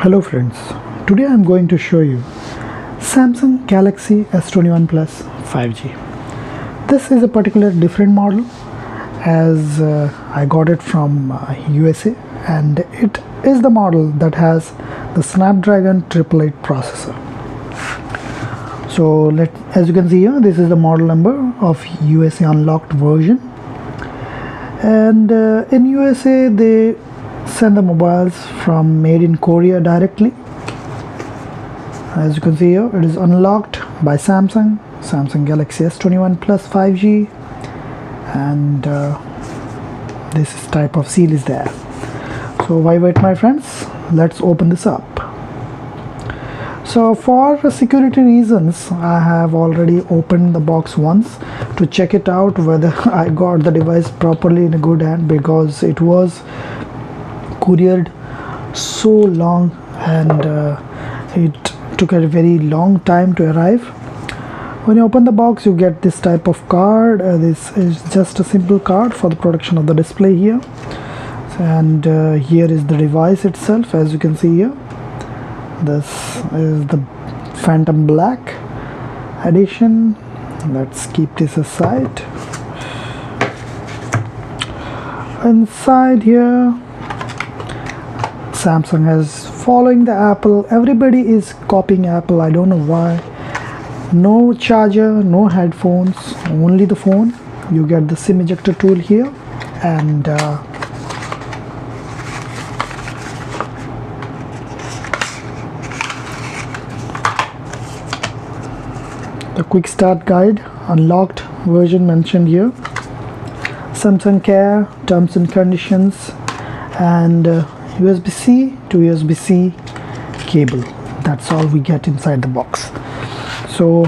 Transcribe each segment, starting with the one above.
Hello friends, today I am going to show you Samsung Galaxy S21 Plus 5G. This is a particular different model as I got it from USA, and it is the model that has the Snapdragon 888 processor. So as you can see here, this is the model number of USA unlocked version, and in USA they send the mobiles from made in Korea directly. As you can see here, it is unlocked by Samsung Galaxy S21 Plus 5G, and this type of seal is there. So why wait, my friends, let's open this up. So for security reasons, I have already opened the box once to check it out whether I got the device properly in a good hand, because it was couriered so long and it took a very long time to arrive. When you open the box, you get this type of card. This is just a simple card for the protection of the display here, and here is the device itself. As you can see here, this is the Phantom Black edition. Let's keep this aside. Inside here, Samsung is following the Apple. Everybody is copying Apple, I don't know why. No charger, no headphones, only the phone. You get the SIM ejector tool here, and the quick start guide, unlocked version mentioned here, Samsung Care, terms and conditions, and USB-C to USB-C cable. That's all we get inside the box. So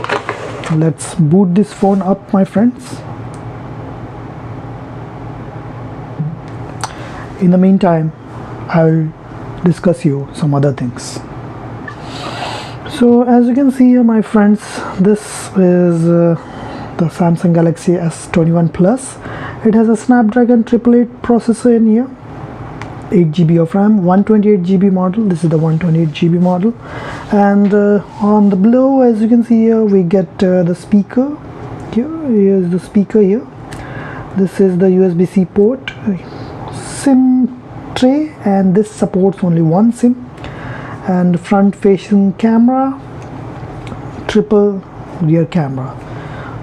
let's boot this phone up, my friends. In the meantime, I'll discuss you some other things. So as you can see here, my friends, this is the Samsung Galaxy S21 Plus. It has a Snapdragon 888 processor in here, 8 GB of RAM, 128 GB model. This is the 128 GB model, and on the below, as you can see here, we get the speaker here. Here's the speaker here. This is the USB-C port, SIM tray, and this supports only one SIM, and front facing camera, triple rear camera.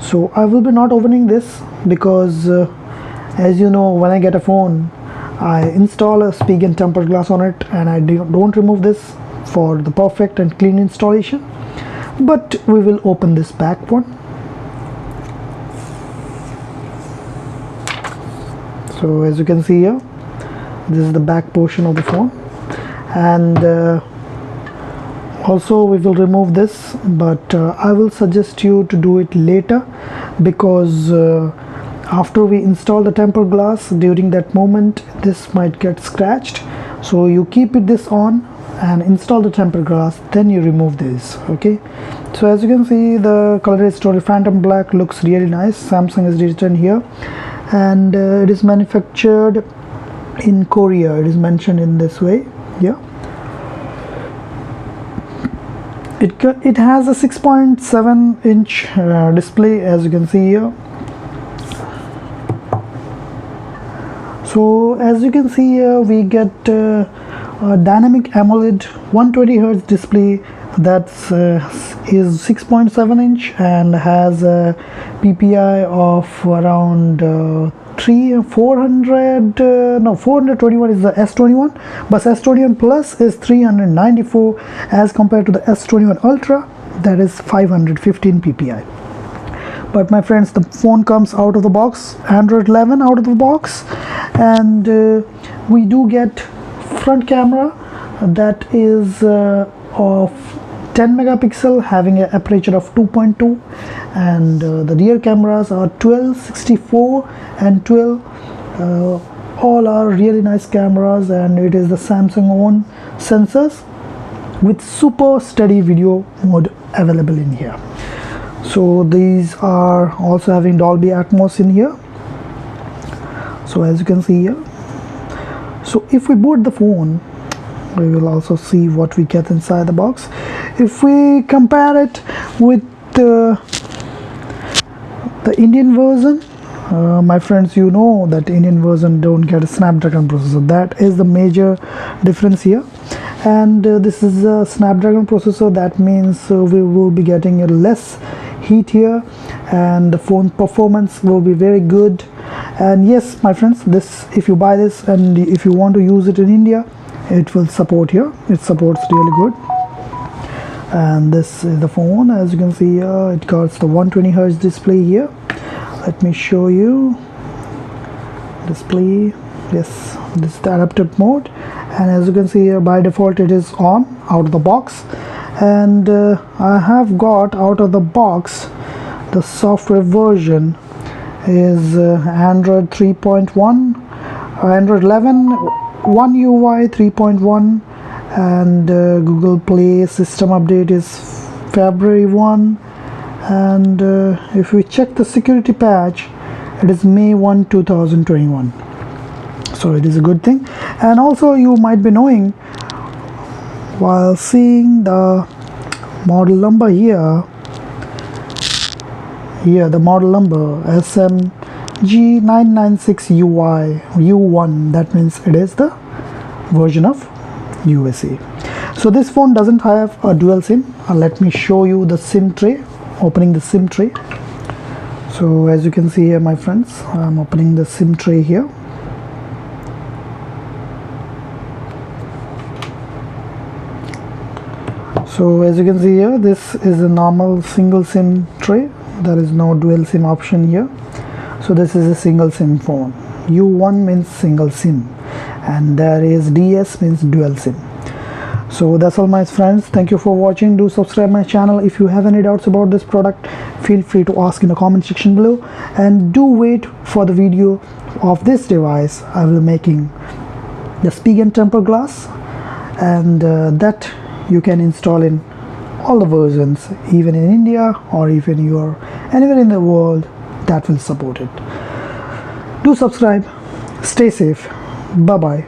So I will be not opening this because as you know, when I get a phone, I install a speak and tempered glass on it, and I don't remove this for the perfect and clean installation. But we will open this back one. So as you can see here, this is the back portion of the phone, and also we will remove this, but I will suggest you to do it later, because after we install the tempered glass, during that moment this might get scratched. So you keep this on and install the tempered glass, then you remove this. Okay, so as you can see, the color is totally Phantom Black, looks really nice. Samsung is written here, and it is manufactured in Korea. It is mentioned in this way. Yeah, it has a 6.7 inch display, as you can see here. So as you can see here, we get a dynamic AMOLED 120 Hz display that's is 6.7 inch and has a PPI of around 421 is the S21, but S21 Plus is 394 as compared to the S21 Ultra, that is 515 PPI. But my friends, the phone comes out of the box, Android 11 out of the box, and we do get front camera that is of 10 megapixel, having an aperture of 2.2, and the rear cameras are 12, 64 and 12. All are really nice cameras, and it is the Samsung own sensors with super steady video mode available in here. So these are also having Dolby Atmos in here. So as you can see here, so if we boot the phone, We will also see what we get inside the box. If we compare it with the Indian version, my friends, you know that Indian version don't get a Snapdragon processor. That is the major difference here. And this is a Snapdragon processor. That means we will be getting a less heat here, and the phone performance will be very good. And yes, my friends, this, if you buy this and if you want to use it in India, it will support here. It supports really good. And this is the phone. As you can see here, it got the 120 Hz display here. Let me show you display. Yes, this is the adaptive mode, and as you can see here, by default it is on out of the box. And I have got out of the box the software version is Android 3.1, Android 11 One UI 3.1, and Google Play system update is February 1. And if we check the security patch, it is May 1 2021. So it is a good thing. And also, you might be knowing, while seeing the model number here, the model number SMG996UI U1, that means it is the version of USA. So this phone doesn't have a dual SIM. Let me show you the SIM tray. Opening the SIM tray. So as you can see here, my friends, I'm opening the SIM tray here. So as you can see here, this is a normal single SIM tray. There is no dual SIM option here. So this is a single SIM phone. U1 means single SIM, and there is DS means dual SIM. So that's all, my friends. Thank you for watching. Do subscribe my channel. If you have any doubts about this product, feel free to ask in the comment section below, and do wait for the video of this device. I will be making the speak and temper glass, and that you can install in all the versions, even in India or even you are anywhere in the world, that will support it. Do subscribe. Stay safe. Bye bye.